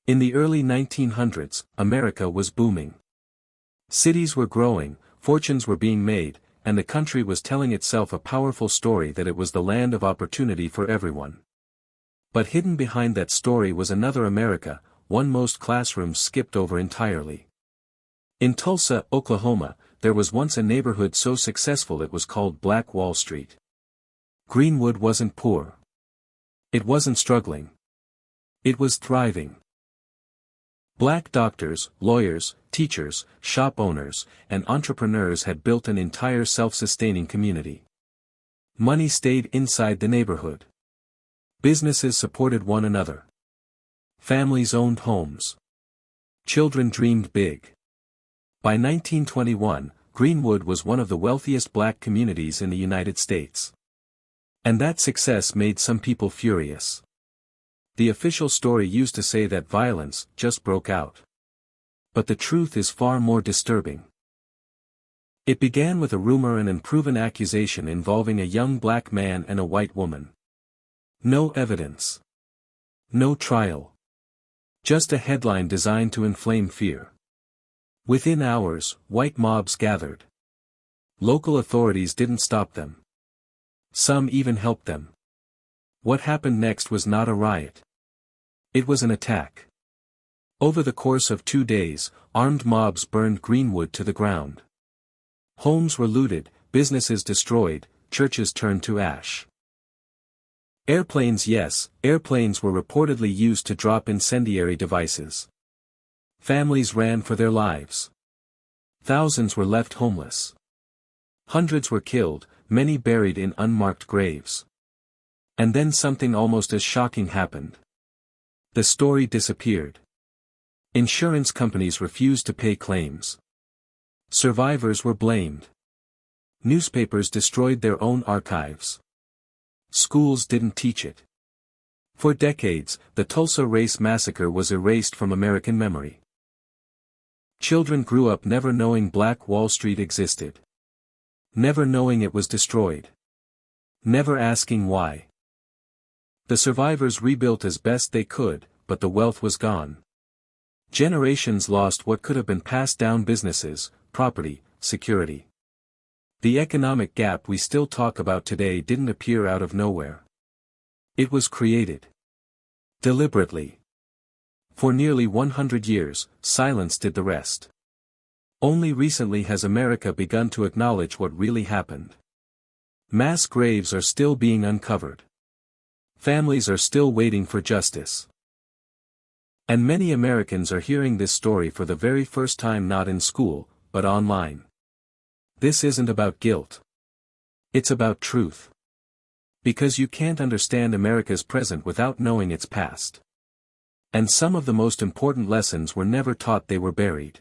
In the early 1900s, America was booming. Cities were growing, fortunes were being made, and the country was telling itself a powerful story that it was the land of opportunity for everyone. But hidden behind that story was another America, one most classrooms skipped over entirely. In Tulsa, Oklahoma, there was once a neighborhood so successful it was called Black Wall Street. Greenwood wasn't poor. It wasn't struggling. It was thriving. Black doctors, lawyers, teachers, shop owners, and entrepreneurs had built an entire self-sustaining community. Money stayed inside the neighborhood. Businesses supported one another. Families owned homes. Children dreamed big. By 1921, Greenwood was one of the wealthiest black communities in the United States. And that success made some people furious. The official story used to say that violence just broke out. But the truth is far more disturbing. It began with a rumor and unproven accusation involving a young black man and a white woman. No evidence. No trial. Just a headline designed to inflame fear. Within hours, white mobs gathered. Local authorities didn't stop them. Some even helped them. What happened next was not a riot. It was an attack. Over the course of 2 days, armed mobs burned Greenwood to the ground. Homes were looted, businesses destroyed, churches turned to ash. Airplanes, yes, airplanes were reportedly used to drop incendiary devices. Families ran for their lives. Thousands were left homeless. Hundreds were killed, many buried in unmarked graves. And then something almost as shocking happened. The story disappeared. Insurance companies refused to pay claims. Survivors were blamed. Newspapers destroyed their own archives. Schools didn't teach it. For decades, the Tulsa Race Massacre was erased from American memory. Children grew up never knowing Black Wall Street existed. Never knowing it was destroyed. Never asking why. The survivors rebuilt as best they could, but the wealth was gone. Generations lost what could have been passed down: businesses, property, security. The economic gap we still talk about today didn't appear out of nowhere. It was created. Deliberately. For nearly 100 years, silence did the rest. Only recently has America begun to acknowledge what really happened. Mass graves are still being uncovered. Families are still waiting for justice. And many Americans are hearing this story for the very first time, not in school, but online. This isn't about guilt. It's about truth. Because you can't understand America's present without knowing its past. And some of the most important lessons were never taught, they were buried.